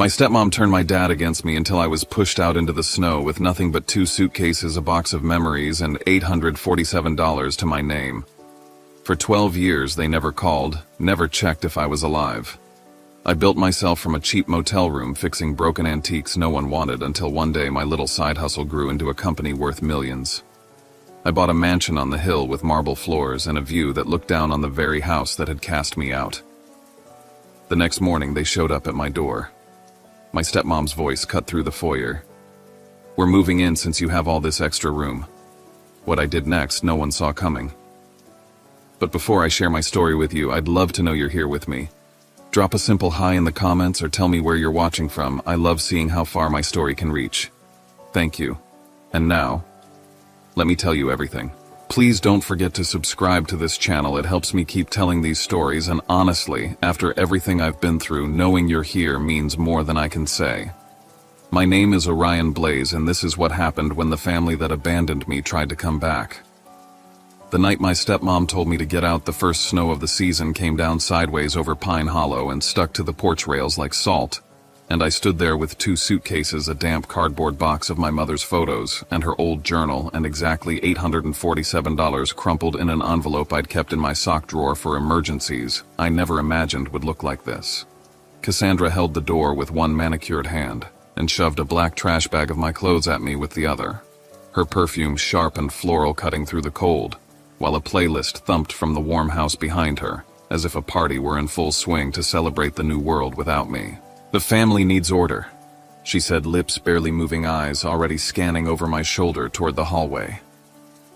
My stepmom turned my dad against me until I was pushed out into the snow with nothing but 2 suitcases, a box of memories, and $847 to my name. For 12 years, they never called, never checked if I was alive. I built myself from a cheap motel room fixing broken antiques no one wanted until one day my little side hustle grew into a company worth millions. I bought a mansion on the hill with marble floors and a view that looked down on the very house that had cast me out. The next morning, they showed up at my door. My stepmom's voice cut through the foyer. "We're moving in since you have all this extra room." What I did next, no one saw coming. But before I share my story with you, I'd love to know you're here with me. Drop a simple hi in the comments or tell me where you're watching from. I love seeing how far my story can reach. Thank you. And now, let me tell you everything. Please don't forget to subscribe to this channel. It helps me keep telling these stories, and honestly, after everything I've been through, knowing you're here means more than I can say. My name is Orion Blaze, and this is what happened when the family that abandoned me tried to come back. The night my stepmom told me to get out, the first snow of the season came down sideways over Pine Hollow and stuck to the porch rails like salt, and I stood there with 2 suitcases, a damp cardboard box of my mother's photos, and her old journal, and exactly $847 crumpled in an envelope I'd kept in my sock drawer for emergencies I never imagined would look like this. Cassandra held the door with one manicured hand and shoved a black trash bag of my clothes at me with the other, her perfume sharp and floral cutting through the cold, while a playlist thumped from the warm house behind her, as if a party were in full swing to celebrate the new world without me. "The family needs order," she said, lips barely moving, eyes already scanning over my shoulder toward the hallway.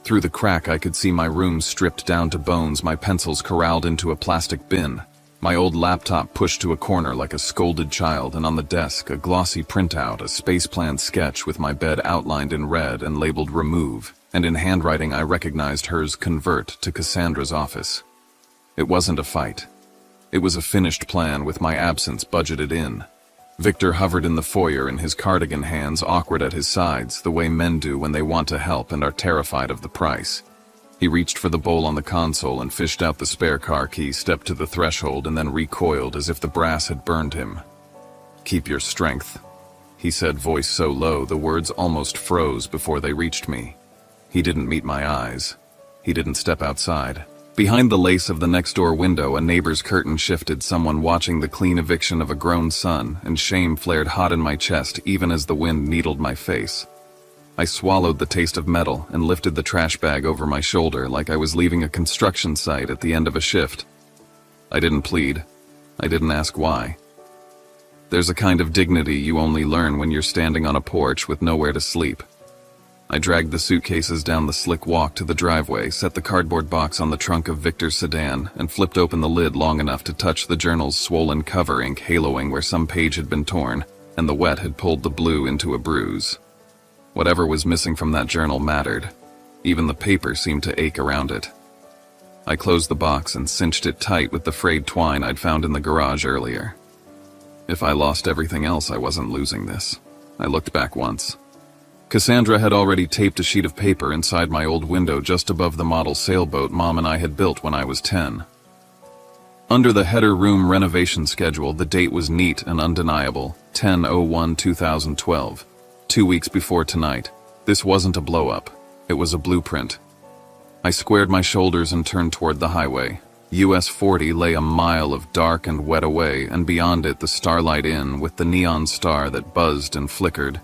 Through the crack, I could see my room stripped down to bones, my pencils corralled into a plastic bin, my old laptop pushed to a corner like a scolded child, and on the desk, a glossy printout, a space plan sketch with my bed outlined in red and labeled "Remove," and in handwriting I recognized hers, "Convert," to Cassandra's office. It wasn't a fight. It was a finished plan with my absence budgeted in. Victor hovered in the foyer in his cardigan, hands awkward at his sides, the way men do when they want to help and are terrified of the price. He reached for the bowl on the console and fished out the spare car key, stepped to the threshold, and then recoiled as if the brass had burned him. "Keep your strength," he said, voice so low the words almost froze before they reached me. He didn't meet my eyes. He didn't step outside. Behind the lace of the next-door window, a neighbor's curtain shifted, someone watching the clean eviction of a grown son, and shame flared hot in my chest even as the wind needled my face. I swallowed the taste of metal and lifted the trash bag over my shoulder like I was leaving a construction site at the end of a shift. I didn't plead. I didn't ask why. There's a kind of dignity you only learn when you're standing on a porch with nowhere to sleep. I dragged the suitcases down the slick walk to the driveway, set the cardboard box on the trunk of Victor's sedan, and flipped open the lid long enough to touch the journal's swollen cover, ink haloing where some page had been torn, and the wet had pulled the blue into a bruise. Whatever was missing from that journal mattered. Even the paper seemed to ache around it. I closed the box and cinched it tight with the frayed twine I'd found in the garage earlier. If I lost everything else, I wasn't losing this. I looked back once. Cassandra had already taped a sheet of paper inside my old window just above the model sailboat Mom and I had built when I was 10. Under the header "Room Renovation Schedule," the date was neat and undeniable, 10/01/2012, 2 weeks before tonight. This wasn't a blow-up. It was a blueprint. I squared my shoulders and turned toward the highway. US 40 lay a mile of dark and wet away, and beyond it the Starlight Inn with the neon star that buzzed and flickered,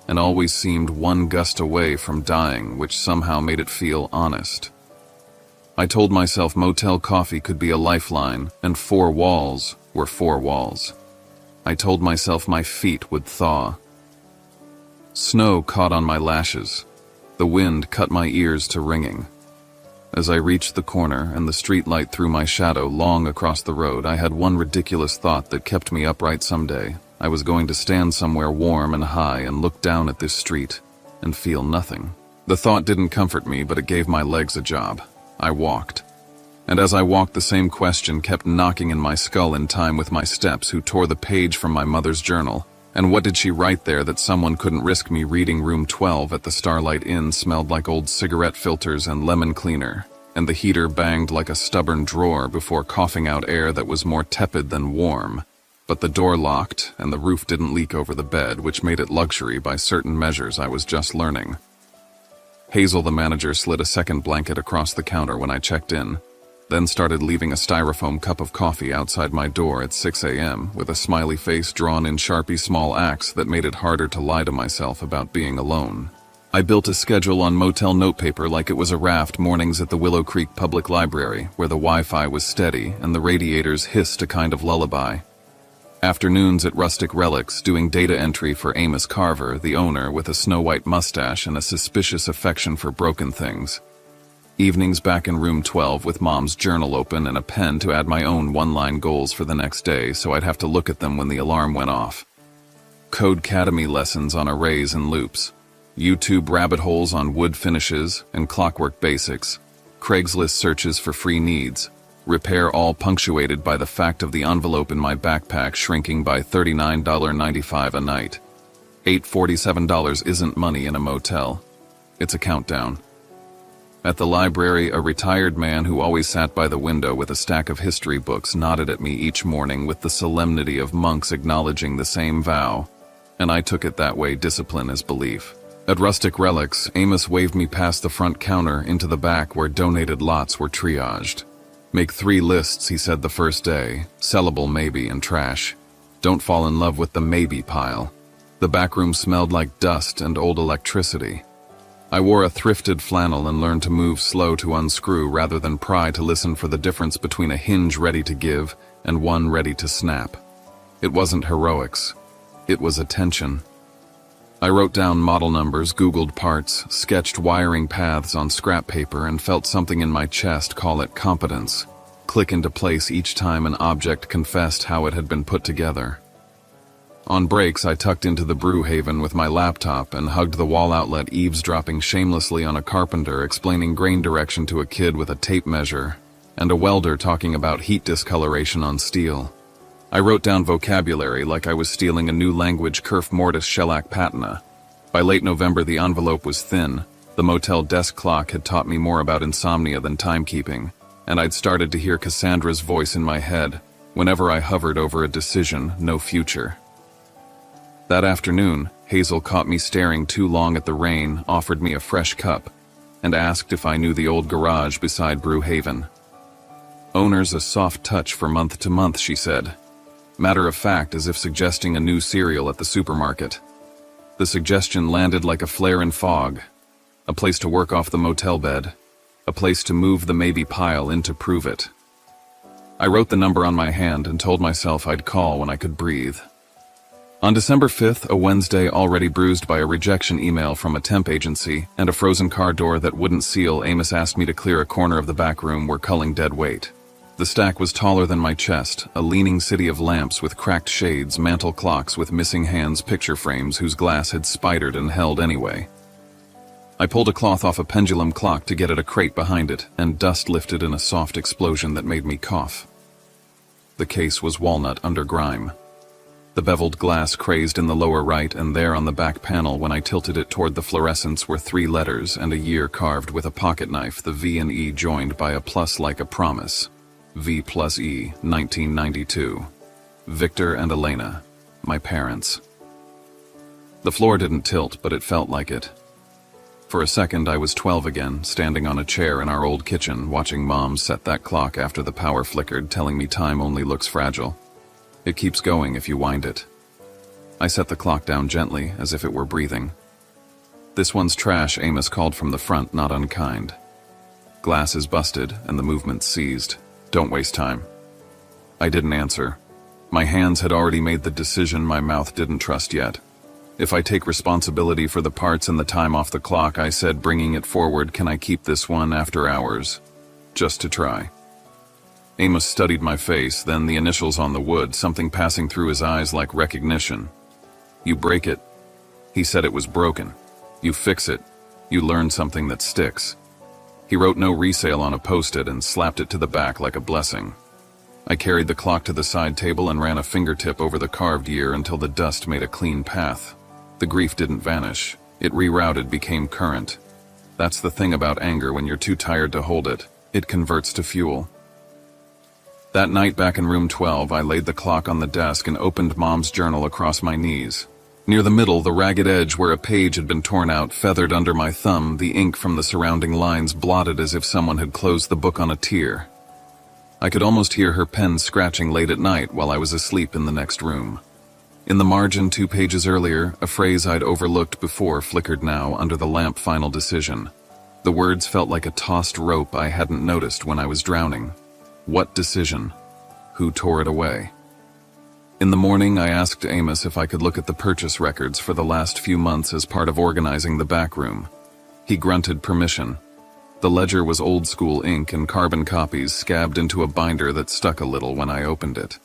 and always seemed one gust away from dying, which somehow made it feel honest. I told myself motel coffee could be a lifeline, and 4 walls were 4 walls. I told myself my feet would thaw. Snow caught on my lashes. The wind cut my ears to ringing. As I reached the corner and the street light threw my shadow long across the road, I had one ridiculous thought that kept me upright someday. I was going to stand somewhere warm and high and look down at this street and feel nothing. The thought didn't comfort me, but it gave my legs a job. I walked. And as I walked, the same question kept knocking in my skull in time with my steps. Who tore the page from my mother's journal? And what did she write there that someone couldn't risk me reading? Room 12 at the Starlight Inn smelled like old cigarette filters and lemon cleaner, and the heater banged like a stubborn drawer before coughing out air that was more tepid than warm, But the door locked, and the roof didn't leak over the bed, which made it luxury by certain measures I was just learning. Hazel, the manager, slid a second blanket across the counter when I checked in, then started leaving a styrofoam cup of coffee outside my door at 6 a.m. with a smiley face drawn in Sharpie small axe that made it harder to lie to myself about being alone. I built a schedule on motel notepaper like it was a raft: mornings at the Willow Creek Public Library, where the Wi-Fi was steady and the radiators hissed a kind of lullaby. Afternoons at Rustic Relics, doing data entry for Amos Carver, the owner with a snow-white mustache and a suspicious affection for broken things. Evenings back in room 12 with Mom's journal open and a pen to add my own one-line goals for the next day so I'd have to look at them when the alarm went off. Codecademy lessons on arrays and loops. YouTube rabbit holes on wood finishes and clockwork basics. Craigslist searches for free needs. Repair, all punctuated by the fact of the envelope in my backpack shrinking by $39.95 a night. $847 isn't money in a motel. It's a countdown. At the library, a retired man who always sat by the window with a stack of history books nodded at me each morning with the solemnity of monks acknowledging the same vow, and I took it that way. Discipline is belief. At Rustic Relics, Amos waved me past the front counter into the back where donated lots were triaged. Make 3 lists, he said the first day: sellable, maybe, and trash. Don't fall in love with the maybe pile. The back room smelled like dust and old electricity. I wore a thrifted flannel and learned to move slow to unscrew rather than pry to listen for the difference between a hinge ready to give and one ready to snap. It wasn't heroics. It was attention. I wrote down model numbers, Googled parts, sketched wiring paths on scrap paper, and felt something in my chest, call it competence, click into place each time an object confessed how it had been put together. On breaks, I tucked into the brew haven with my laptop and hugged the wall outlet, eavesdropping shamelessly on a carpenter explaining grain direction to a kid with a tape measure, and a welder talking about heat discoloration on steel. I wrote down vocabulary like I was stealing a new language: Kerf mortis shellac patina. By late November, the envelope was thin. The motel desk clock had taught me more about insomnia than timekeeping, and I'd started to hear Cassandra's voice in my head whenever I hovered over a decision: no future. That afternoon, Hazel caught me staring too long at the rain, offered me a fresh cup, and asked if I knew the old garage beside Brew Haven. Owner's a soft touch for month to month, she said. Matter of fact, as if suggesting a new cereal at the supermarket. The suggestion landed like a flare in fog. A place to work off the motel bed. A place to move the maybe pile in to prove it. I wrote the number on my hand and told myself I'd call when I could breathe. On December 5th, a Wednesday already bruised by a rejection email from a temp agency and a frozen car door that wouldn't seal, Amos asked me to clear a corner of the back room we're culling dead weight. The stack was taller than my chest, a leaning city of lamps with cracked shades, mantel clocks with missing hands, picture frames whose glass had spidered and held anyway. I pulled a cloth off a pendulum clock to get at a crate behind it, and dust lifted in a soft explosion that made me cough. The case was walnut under grime. The beveled glass crazed in the lower right, and there on the back panel when I tilted it toward the fluorescence were 3 letters and a year carved with a pocket knife, the V and E joined by a plus like a promise. V plus E, 1992. Victor and Elena, my parents. The floor didn't tilt, but it felt like it. For a second, I was 12 again, standing on a chair in our old kitchen, watching Mom set that clock after the power flickered, telling me time only looks fragile. It keeps going if you wind it. I set the clock down gently, as if it were breathing. This one's trash, Amos called from the front, not unkind. Glass is busted, and the movement's seized. Don't waste time. I didn't answer. My hands had already made the decision my mouth didn't trust yet. If I take responsibility for the parts and the time off the clock, I said, bringing it forward, can I keep this one after hours? Just to try. Amos studied my face, then the initials on the wood, something passing through his eyes like recognition. You break it. He said it was broken. You fix it. You learn something that sticks. He wrote no resale on a post-it and slapped it to the back like a blessing. I carried the clock to the side table and ran a fingertip over the carved year until the dust made a clean path. The grief didn't vanish. It rerouted, became current. That's the thing about anger: when you're too tired to hold it, it converts to fuel. That night back in room 12, I laid the clock on the desk and opened Mom's journal across my knees. Near the middle, the ragged edge where a page had been torn out feathered under my thumb, the ink from the surrounding lines blotted as if someone had closed the book on a tear. I could almost hear her pen scratching late at night while I was asleep in the next room. In the margin 2 pages earlier, a phrase I'd overlooked before flickered now under the lamp final decision. The words felt like a tossed rope I hadn't noticed when I was drowning. What decision? Who tore it away? In the morning, I asked Amos if I could look at the purchase records for the last few months as part of organizing the back room. He grunted permission. The ledger was old-school ink and carbon copies scabbed into a binder that stuck a little when I opened it.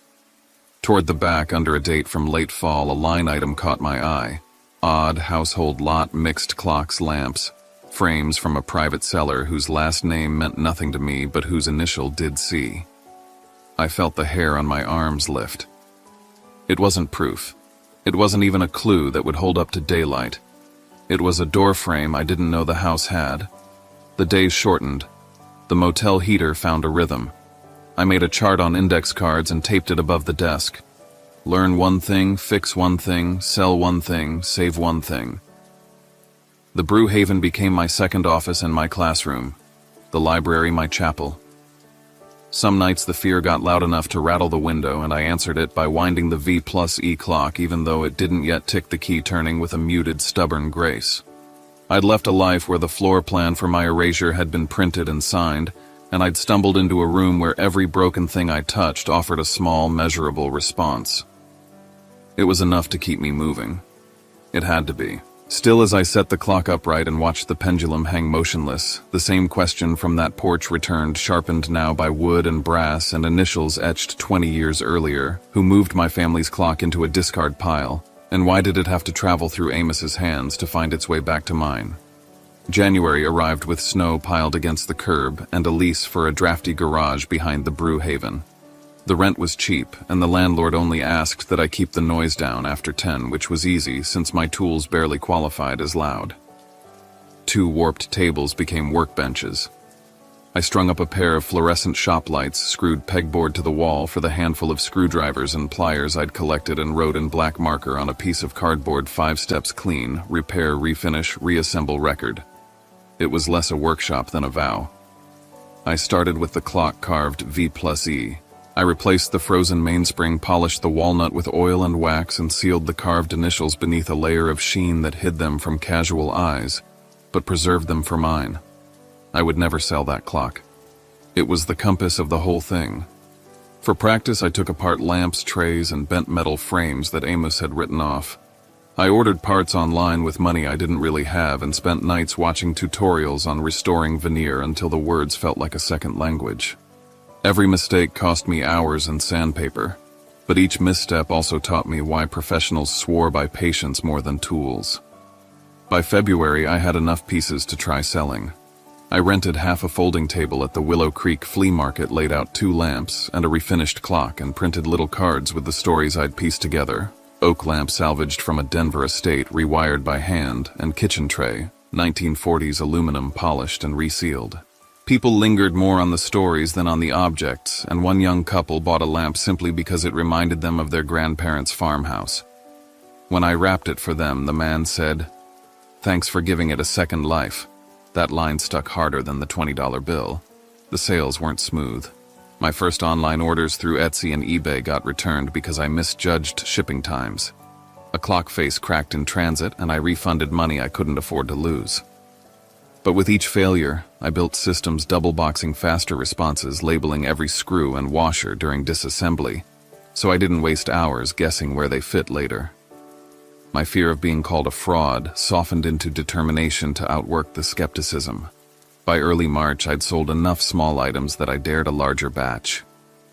Toward the back, under a date from late fall, a line item caught my eye. Odd household lot mixed clocks, lamps, frames from a private seller whose last name meant nothing to me but whose initial did see. I felt the hair on my arms lift. It wasn't proof. It wasn't even a clue that would hold up to daylight. It was a door frame I didn't know the house had. The days shortened. The motel heater found a rhythm. I made a chart on index cards and taped it above the desk. Learn one thing, fix one thing, sell one thing, save one thing. The Brew Haven became my second office and my classroom. The library my chapel. Some nights the fear got loud enough to rattle the window, and I answered it by winding the V+E clock even though it didn't yet tick, the key turning with a muted, stubborn grace. I'd left a life where the floor plan for my erasure had been printed and signed, and I'd stumbled into a room where every broken thing I touched offered a small, measurable response. It was enough to keep me moving. It had to be. Still, as I set the clock upright and watched the pendulum hang motionless, the same question from that porch returned, sharpened now by wood and brass and initials etched 20 years earlier. Who moved my family's clock into a discard pile? And why did it have to travel through Amos's hands to find its way back to mine? January arrived with snow piled against the curb and a lease for a drafty garage behind the Brew Haven. The rent was cheap, and the landlord only asked that I keep the noise down after 10, which was easy since my tools barely qualified as loud. 2 warped tables became workbenches. I strung up a pair of fluorescent shop lights, screwed pegboard to the wall for the handful of screwdrivers and pliers I'd collected, and wrote in black marker on a piece of cardboard 5 steps: clean, repair, refinish, reassemble, record. It was less a workshop than a vow. I started with the clock carved V+E. I replaced the frozen mainspring, polished the walnut with oil and wax, and sealed the carved initials beneath a layer of sheen that hid them from casual eyes, but preserved them for mine. I would never sell that clock. It was the compass of the whole thing. For practice, I took apart lamps, trays, and bent metal frames that Amos had written off. I ordered parts online with money I didn't really have and spent nights watching tutorials on restoring veneer until the words felt like a second language. Every mistake cost me hours and sandpaper, but each misstep also taught me why professionals swore by patience more than tools. By February, I had enough pieces to try selling. I rented half a folding table at the Willow Creek flea market, laid out 2 lamps and a refinished clock, and printed little cards with the stories I'd pieced together. Oak lamp salvaged from a Denver estate, rewired by hand, and kitchen tray, 1940s aluminum, polished and resealed. People lingered more on the stories than on the objects, and one young couple bought a lamp simply because it reminded them of their grandparents' farmhouse. When I wrapped it for them, the man said, "Thanks for giving it a second life." That line stuck harder than the $20 bill. The sales weren't smooth. My first online orders through Etsy and eBay got returned because I misjudged shipping times. A clock face cracked in transit, and I refunded money I couldn't afford to lose. But with each failure, I built systems double-boxing faster responses, labeling every screw and washer during disassembly, so I didn't waste hours guessing where they fit later. My fear of being called a fraud softened into determination to outwork the skepticism. By early March, I'd sold enough small items that I dared a larger batch.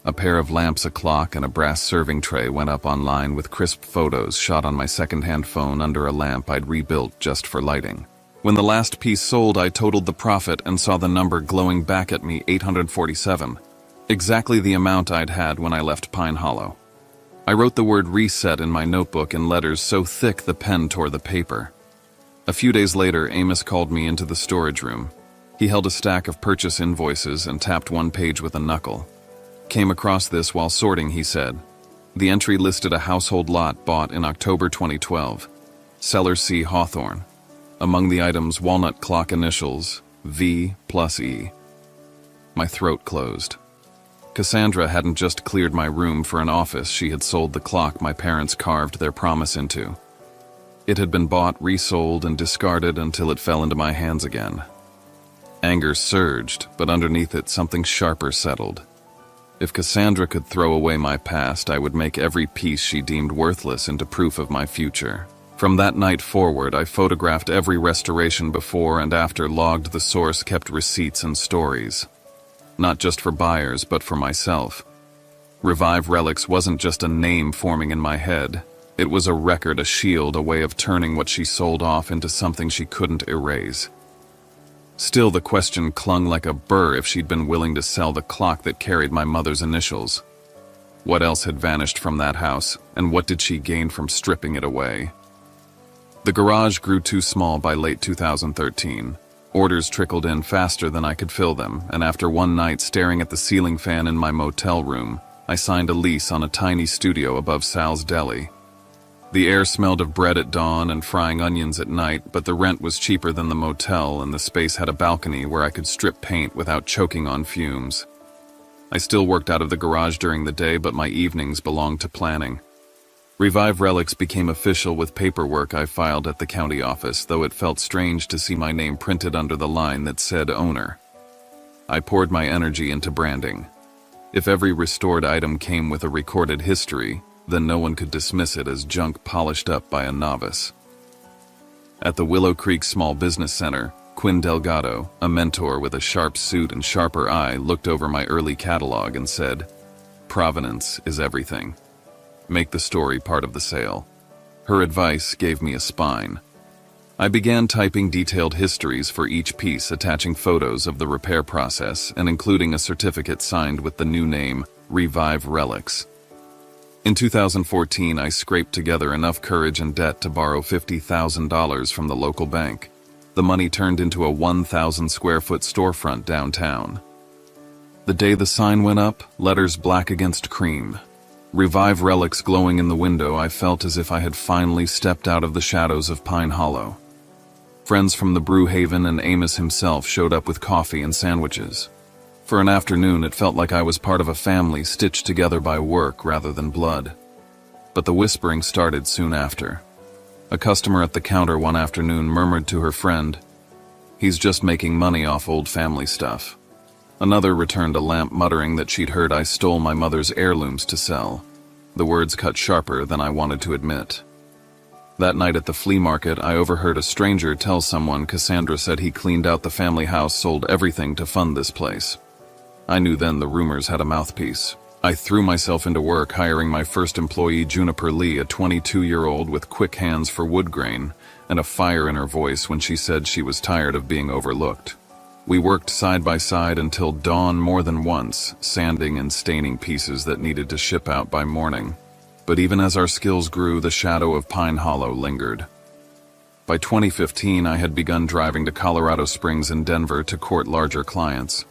A pair of lamps, a clock, and a brass serving tray went up online with crisp photos shot on my second-hand phone under a lamp I'd rebuilt just for lighting. When the last piece sold, I totaled the profit and saw the number glowing back at me, 847. Exactly the amount I'd had when I left Pine Hollow. I wrote the word reset in my notebook in letters so thick the pen tore the paper. A few days later, Amos called me into the storage room. He held a stack of purchase invoices and tapped one page with a knuckle. Came across this while sorting, he said. The entry listed a household lot bought in October 2012. Seller C. Hawthorne. Among the items, walnut clock initials, V+E. My throat closed. Cassandra hadn't just cleared my room for an office, she had sold the clock my parents carved their promise into. It had been bought, resold, and discarded until it fell into my hands again. Anger surged, but underneath it something sharper settled. If Cassandra could throw away my past, I would make every piece she deemed worthless into proof of my future. From that night forward, I photographed every restoration before and after, logged the source, kept receipts and stories. Not just for buyers, but for myself. Revive Relics wasn't just a name forming in my head. It was a record, a shield, a way of turning what she sold off into something she couldn't erase. Still, the question clung like a burr if she'd been willing to sell the clock that carried my mother's initials. What else had vanished from that house, and what did she gain from stripping it away? The garage grew too small by late 2013. Orders trickled in faster than I could fill them, and after one night staring at the ceiling fan in my motel room, I signed a lease on a tiny studio above Sal's Deli. The air smelled of bread at dawn and frying onions at night, but the rent was cheaper than the motel, and the space had a balcony where I could strip paint without choking on fumes. I still worked out of the garage during the day, but my evenings belonged to planning. Revive Relics became official with paperwork I filed at the county office, though it felt strange to see my name printed under the line that said owner. I poured my energy into branding. If every restored item came with a recorded history, then no one could dismiss it as junk polished up by a novice. At the Willow Creek Small Business Center, Quinn Delgado, a mentor with a sharp suit and sharper eye, looked over my early catalog and said, "Provenance is everything. Make the story part of the sale." Her advice gave me a spine. I began typing detailed histories for each piece, attaching photos of the repair process and including a certificate signed with the new name, Revive Relics. In 2014, I scraped together enough courage and debt to borrow $50,000 from the local bank. The money turned into a 1,000 square foot storefront downtown. The day the sign went up, letters black against cream, Revive Relics glowing in the window, I felt as if I had finally stepped out of the shadows of Pine Hollow. Friends from the Brew Haven and Amos himself showed up with coffee and sandwiches. For an afternoon, it felt like I was part of a family stitched together by work rather than blood. But the whispering started soon after. A customer at the counter one afternoon murmured to her friend, "He's just making money off old family stuff." Another returned a lamp, muttering that she'd heard I stole my mother's heirlooms to sell. The words cut sharper than I wanted to admit. That night at the flea market, I overheard a stranger tell someone Cassandra said he cleaned out the family house, sold everything to fund this place. I knew then the rumors had a mouthpiece. I threw myself into work, hiring my first employee, Juniper Lee, a 22-year-old with quick hands for wood grain and a fire in her voice when she said she was tired of being overlooked. We worked side by side until dawn more than once, sanding and staining pieces that needed to ship out by morning. But even as our skills grew, the shadow of Pine Hollow lingered. By 2015, I had begun driving to Colorado Springs and Denver to court larger clients.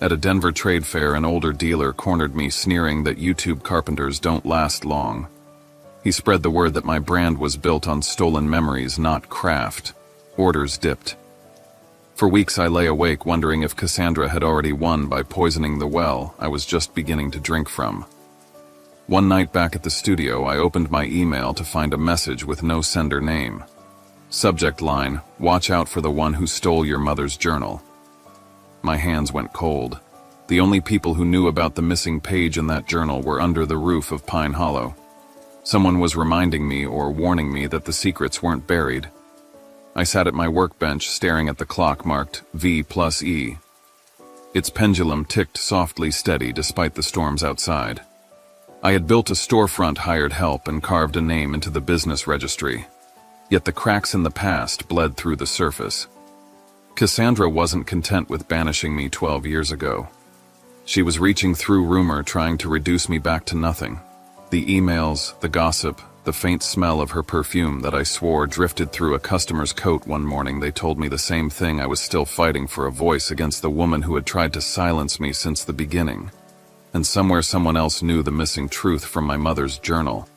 At a Denver trade fair, an older dealer cornered me, sneering that YouTube carpenters don't last long. He spread the word that my brand was built on stolen memories, not craft. Orders dipped. For weeks I lay awake wondering if Cassandra had already won by poisoning the well I was just beginning to drink from. One night back at the studio, I opened my email to find a message with no sender name. Subject line, "Watch out for the one who stole your mother's journal." My hands went cold. The only people who knew about the missing page in that journal were under the roof of Pine Hollow. Someone was reminding me or warning me that the secrets weren't buried. I sat at my workbench staring at the clock marked V+E. Its pendulum ticked softly steady despite the storms outside. I had built a storefront, hired help, and carved a name into the business registry. Yet the cracks in the past bled through the surface. Cassandra wasn't content with banishing me 12 years ago. She was reaching through rumor, trying to reduce me back to nothing. The emails, the gossip, the faint smell of her perfume that I swore drifted through a customer's coat one morning. They told me the same thing. I was still fighting for a voice against the woman who had tried to silence me since the beginning. and somewhere someone else knew the missing truth from my mother's journal.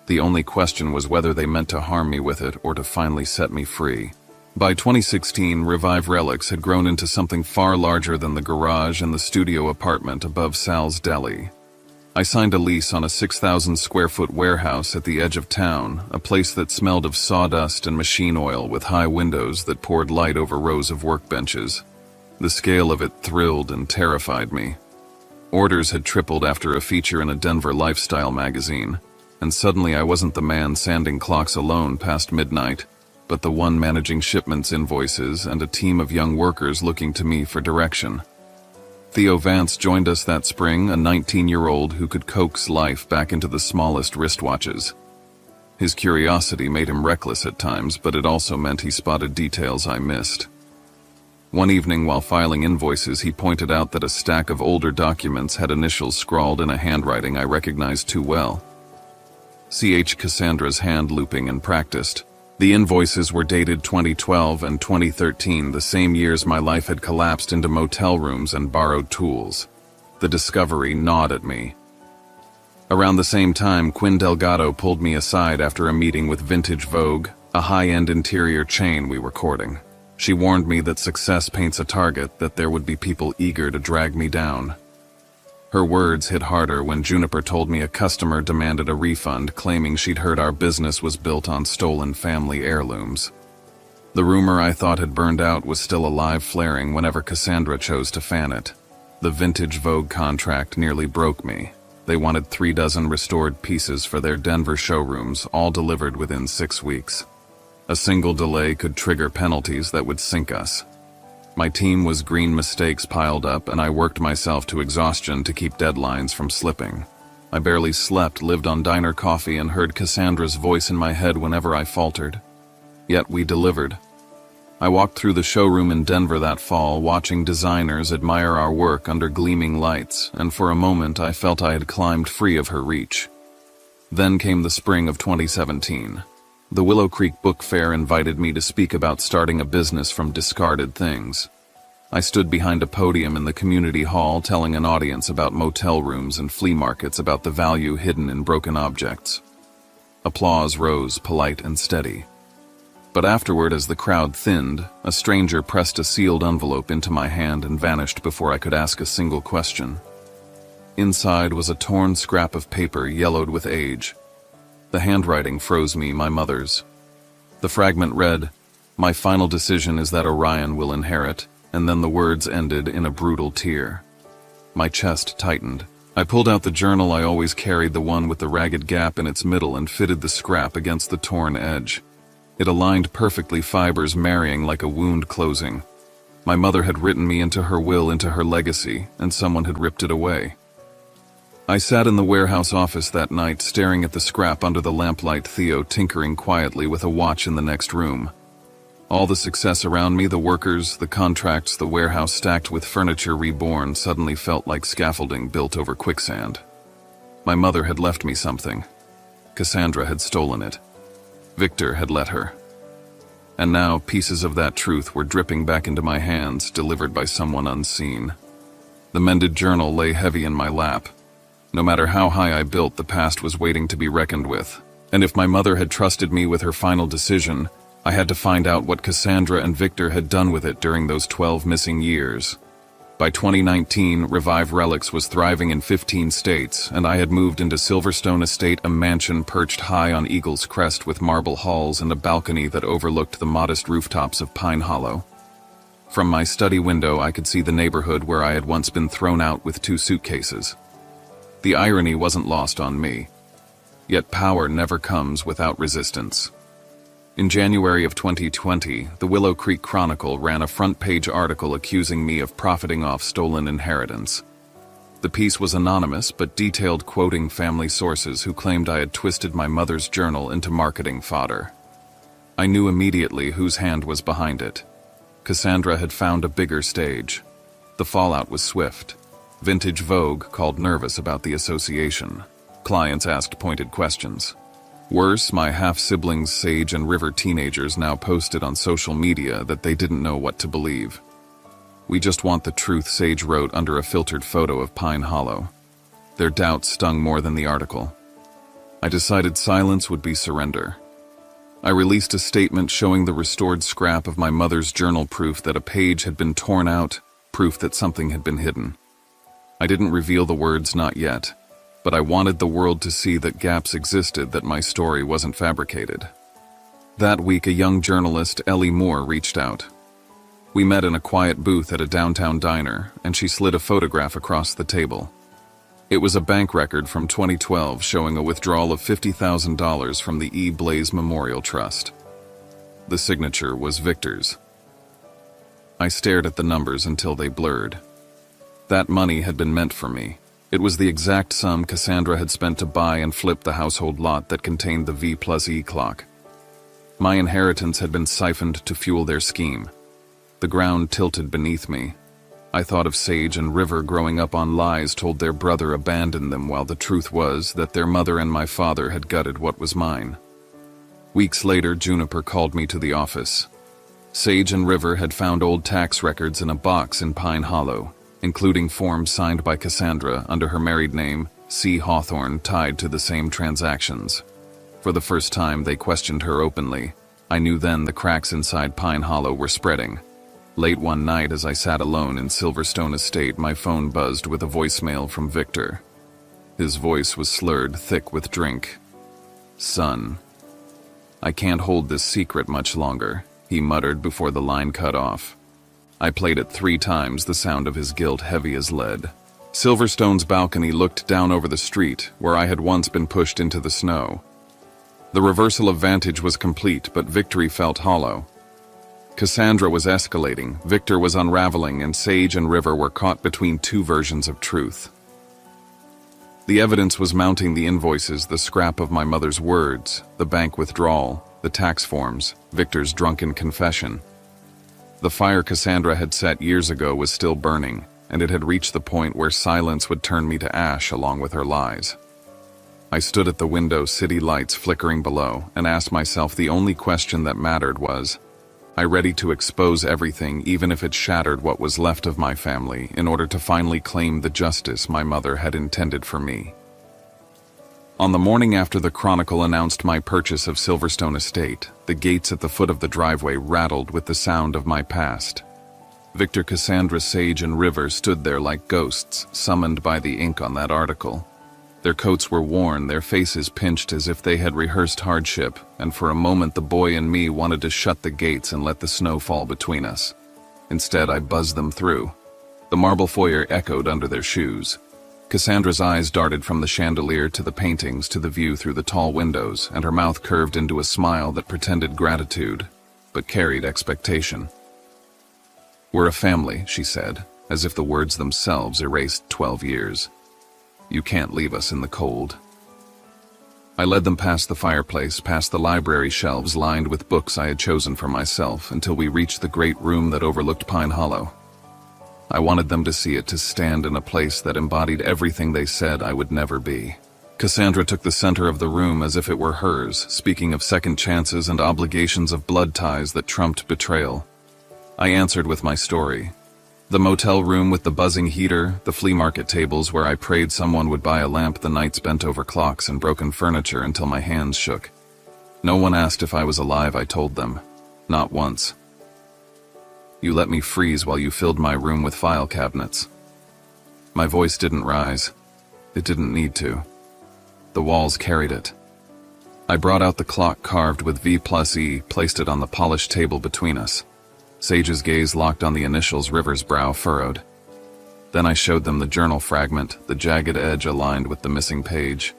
The only question was whether they meant to harm me with it or to finally set me free. By 2016, Revive Relics had grown into something far larger than the garage and the studio apartment above Sal's Deli. I signed a lease on a 6,000 square foot warehouse at the edge of town, a place that smelled of sawdust and machine oil with high windows that poured light over rows of workbenches. The scale of it thrilled and terrified me. Orders had tripled after a feature in a Denver lifestyle magazine, and suddenly I wasn't the man sanding clocks alone past midnight, but the one managing shipments, invoices, and a team of young workers looking to me for direction. Theo Vance joined us that spring, a 19-year-old who could coax life back into the smallest wristwatches. His curiosity made him reckless at times, but it also meant he spotted details I missed. One evening while filing invoices, he pointed out that a stack of older documents had initials scrawled in a handwriting I recognized too well. C.H. Cassandra's hand looping and practiced. The invoices were dated 2012 and 2013, the same years my life had collapsed into motel rooms and borrowed tools. The discovery gnawed at me. Around the same time, Quinn Delgado pulled me aside after a meeting with Vintage Vogue, a high-end interior chain we were courting. She warned me that success paints a target, that there would be people eager to drag me down. Her words hit harder when Juniper told me a customer demanded a refund, claiming she'd heard our business was built on stolen family heirlooms. The rumor I thought had burned out was still alive, flaring whenever Cassandra chose to fan it. The Vintage Vogue contract nearly broke me. They wanted 36 restored pieces for their Denver showrooms, all delivered within 6 weeks. A single delay could trigger penalties that would sink us. My team was green, mistakes piled up, and I worked myself to exhaustion to keep deadlines from slipping. I barely slept, lived on diner coffee, and heard Cassandra's voice in my head whenever I faltered. Yet we delivered. I walked through the showroom in Denver that fall, watching designers admire our work under gleaming lights, and for a moment I felt I had climbed free of her reach. Then came the spring of 2017. The Willow Creek Book Fair invited me to speak about starting a business from discarded things. I stood behind a podium in the community hall telling an audience about motel rooms and flea markets, about the value hidden in broken objects. Applause rose, polite and steady. But afterward, as the crowd thinned, a stranger pressed a sealed envelope into my hand and vanished before I could ask a single question. Inside was a torn scrap of paper, yellowed with age. The handwriting froze me, my mother's. The fragment read, "My final decision is that Orion will inherit," and then the words ended in a brutal tear. My chest tightened. I pulled out the journal I always carried, the one with the ragged gap in its middle, and fitted the scrap against the torn edge. It aligned perfectly, fibers marrying like a wound closing. My mother had written me into her will, into her legacy, and someone had ripped it away. I sat in the warehouse office that night, staring at the scrap under the lamplight, Theo tinkering quietly with a watch in the next room. All the success around me, the workers, the contracts, the warehouse stacked with furniture reborn, suddenly felt like scaffolding built over quicksand. My mother had left me something. Cassandra had stolen it. Victor had let her. And now pieces of that truth were dripping back into my hands, delivered by someone unseen. The mended journal lay heavy in my lap. No matter how high I built, the past was waiting to be reckoned with. And if my mother had trusted me with her final decision, I had to find out what Cassandra and Victor had done with it during those 12 missing years. By 2019, Revive Relics was thriving in 15 states, and I had moved into Silverstone Estate, a mansion perched high on Eagle's Crest with marble halls and a balcony that overlooked the modest rooftops of Pine Hollow. From my study window, I could see the neighborhood where I had once been thrown out with 2 suitcases. The irony wasn't lost on me. Yet power never comes without resistance. In January of 2020, the Willow Creek Chronicle ran a front-page article accusing me of profiting off stolen inheritance. The piece was anonymous but detailed, quoting family sources who claimed I had twisted my mother's journal into marketing fodder. I knew immediately whose hand was behind it. Cassandra had found a bigger stage. The fallout was swift. Vintage Vogue called nervous about the association. Clients asked pointed questions. Worse, my half-siblings, Sage and River teenagers, now posted on social media that they didn't know what to believe. "We just want the truth," Sage wrote under a filtered photo of Pine Hollow. Their doubts stung more than the article. I decided silence would be surrender. I released a statement showing the restored scrap of my mother's journal, proof that a page had been torn out, proof that something had been hidden. I didn't reveal the words, not yet, but I wanted the world to see that gaps existed, that my story wasn't fabricated. That week, a young journalist, Ellie Moore, reached out. We met in a quiet booth at a downtown diner, and she slid a photograph across the table. It was a bank record from 2012 showing a withdrawal of $50,000 from the E. Blaze Memorial Trust. The signature was Victor's. I stared at the numbers until they blurred. That money had been meant for me. It was the exact sum Cassandra had spent to buy and flip the household lot that contained the V+E clock. My inheritance had been siphoned to fuel their scheme. The ground tilted beneath me. I thought of Sage and River growing up on lies told their brother abandoned them, while the truth was that their mother and my father had gutted what was mine. Weeks later, Juniper called me to the office. Sage and River had found old tax records in a box in Pine Hollow, including forms signed by Cassandra under her married name, C. Hawthorne, tied to the same transactions. For the first time, they questioned her openly. I knew then the cracks inside Pine Hollow were spreading. Late one night, as I sat alone in Silverstone Estate, my phone buzzed with a voicemail from Victor. His voice was slurred, thick with drink. "Son, I can't hold this secret much longer," he muttered before the line cut off. I played it 3 times, the sound of his guilt heavy as lead. Silverstone's balcony looked down over the street, where I had once been pushed into the snow. The reversal of vantage was complete, but victory felt hollow. Cassandra was escalating, Victor was unraveling, and Sage and River were caught between 2 versions of truth. The evidence was mounting: the invoices, the scrap of my mother's words, the bank withdrawal, the tax forms, Victor's drunken confession. The fire Cassandra had set years ago was still burning, and it had reached the point where silence would turn me to ash along with her lies. I stood at the window, city lights flickering below, and asked myself the only question that mattered: was I ready to expose everything, even if it shattered what was left of my family, in order to finally claim the justice my mother had intended for me? On the morning after the Chronicle announced my purchase of Silverstone Estate, the gates at the foot of the driveway rattled with the sound of my past. Victor, Cassandra, Sage, and River stood there like ghosts, summoned by the ink on that article. Their coats were worn, their faces pinched as if they had rehearsed hardship, and for a moment the boy in me wanted to shut the gates and let the snow fall between us. Instead, I buzzed them through. The marble foyer echoed under their shoes. Cassandra's eyes darted from the chandelier to the paintings to the view through the tall windows, and her mouth curved into a smile that pretended gratitude, but carried expectation. "We're a family," she said, as if the words themselves erased 12 years. "You can't leave us in the cold." I led them past the fireplace, past the library shelves lined with books I had chosen for myself, until we reached the great room that overlooked Pine Hollow. I wanted them to see it, to stand in a place that embodied everything they said I would never be. Cassandra took the center of the room as if it were hers, speaking of second chances and obligations, of blood ties that trumped betrayal. I answered with my story. The motel room with the buzzing heater, the flea market tables where I prayed someone would buy a lamp, the nights bent over clocks and broken furniture until my hands shook. No one asked if I was alive, I told them. Not once. "You let me freeze while you filled my room with file cabinets." My voice didn't rise. It didn't need to. The walls carried it. I brought out the clock carved with V+E, placed it on the polished table between us. Sage's gaze locked on the initials, River's brow furrowed. Then I showed them the journal fragment, the jagged edge aligned with the missing page.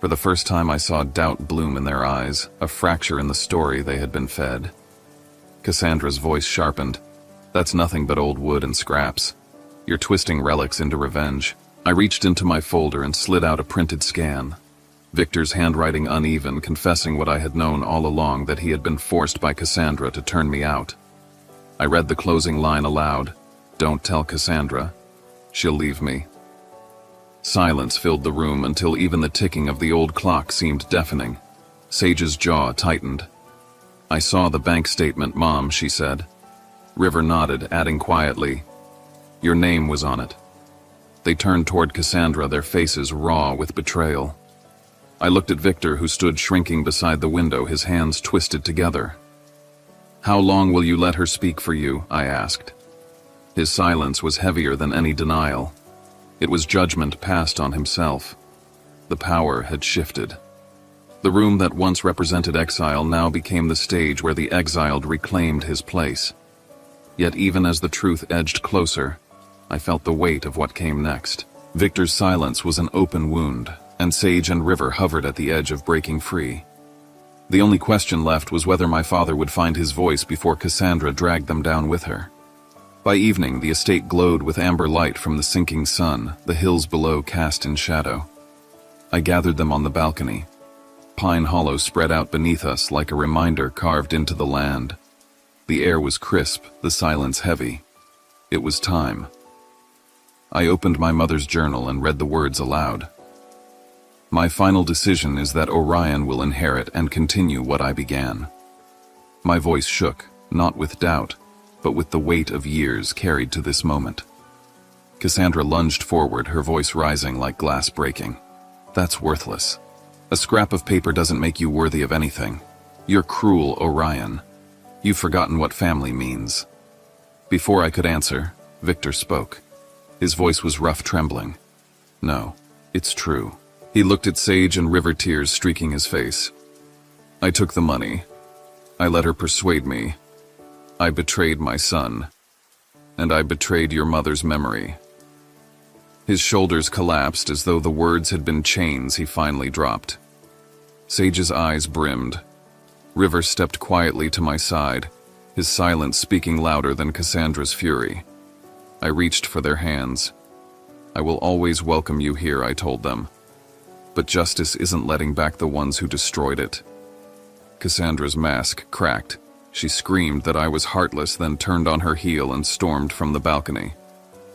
For the first time I saw doubt bloom in their eyes, a fracture in the story they had been fed. Cassandra's voice sharpened. "That's nothing but old wood and scraps. You're twisting relics into revenge." I reached into my folder and slid out a printed scan. Victor's handwriting uneven, confessing what I had known all along, that he had been forced by Cassandra to turn me out. I read the closing line aloud. "Don't tell Cassandra. She'll leave me." Silence filled the room until even the ticking of the old clock seemed deafening. Sage's jaw tightened. "I saw the bank statement, Mom," she said. River nodded, adding quietly, "Your name was on it." They turned toward Cassandra, their faces raw with betrayal. I looked at Victor, who stood shrinking beside the window, his hands twisted together. "How long will you let her speak for you?" I asked. His silence was heavier than any denial. It was judgment passed on himself. The power had shifted. The room that once represented exile now became the stage where the exiled reclaimed his place. Yet even as the truth edged closer, I felt the weight of what came next. Victor's silence was an open wound, and Sage and River hovered at the edge of breaking free. The only question left was whether my father would find his voice before Cassandra dragged them down with her. By evening, the estate glowed with amber light from the sinking sun, the hills below cast in shadow. I gathered them on the balcony. Pine Hollow spread out beneath us like a reminder carved into the land. The air was crisp, the silence heavy. It was time. I opened my mother's journal and read the words aloud. "My final decision is that Orion will inherit and continue what I began." My voice shook, not with doubt, but with the weight of years carried to this moment. Cassandra lunged forward, her voice rising like glass breaking. "That's worthless. A scrap of paper doesn't make you worthy of anything. You're cruel, Orion. You've forgotten what family means." Before I could answer, Victor spoke. His voice was rough, trembling. "No, it's true." He looked at Sage, and River, tears streaking his face. "I took the money. I let her persuade me. I betrayed my son. And I betrayed your mother's memory." His shoulders collapsed as though the words had been chains he finally dropped. Sage's eyes brimmed. River stepped quietly to my side, his silence speaking louder than Cassandra's fury. I reached for their hands. "I will always welcome you here," I told them. "But justice isn't letting back the ones who destroyed it." Cassandra's mask cracked. She screamed that I was heartless, then turned on her heel and stormed from the balcony.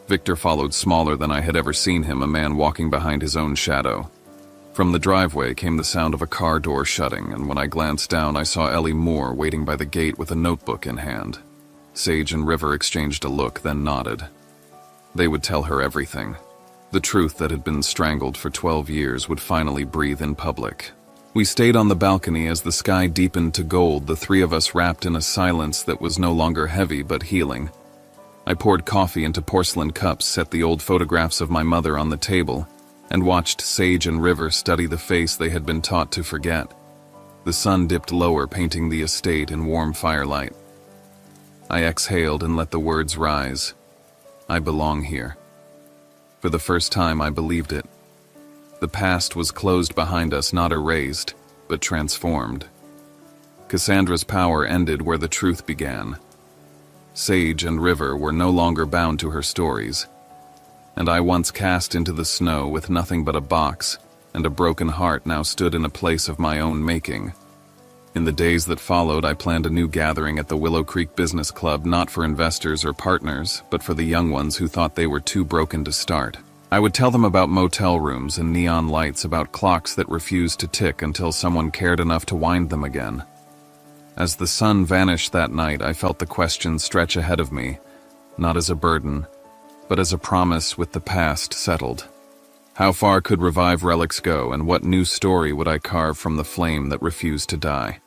Victor followed, smaller than I had ever seen him, a man walking behind his own shadow. From the driveway came the sound of a car door shutting, and when I glanced down, I saw Ellie Moore waiting by the gate with a notebook in hand. Sage and River exchanged a look, then nodded. They would tell her everything. The truth that had been strangled for 12 years would finally breathe in public. We stayed on the balcony as the sky deepened to gold, the three of us wrapped in a silence that was no longer heavy but healing. I poured coffee into porcelain cups, set the old photographs of my mother on the table, and watched Sage and River study the face they had been taught to forget. The sun dipped lower, painting the estate in warm firelight. I exhaled and let the words rise. I belong here. For the first time, I believed it. The past was closed behind us, not erased, but transformed. Cassandra's power ended where the truth began. Sage and River were no longer bound to her stories. And I, once cast into the snow with nothing but a box and a broken heart, now stood in a place of my own making. In the days that followed, I planned a new gathering at the Willow Creek Business Club, not for investors or partners, but for the young ones who thought they were too broken to start. I would tell them about motel rooms and neon lights, about clocks that refused to tick until someone cared enough to wind them again. As the sun vanished that night, I felt the question stretch ahead of me, not as a burden, but as a promise with the past settled. How far could Revive relics go, and what new story would I carve from the flame that refused to die?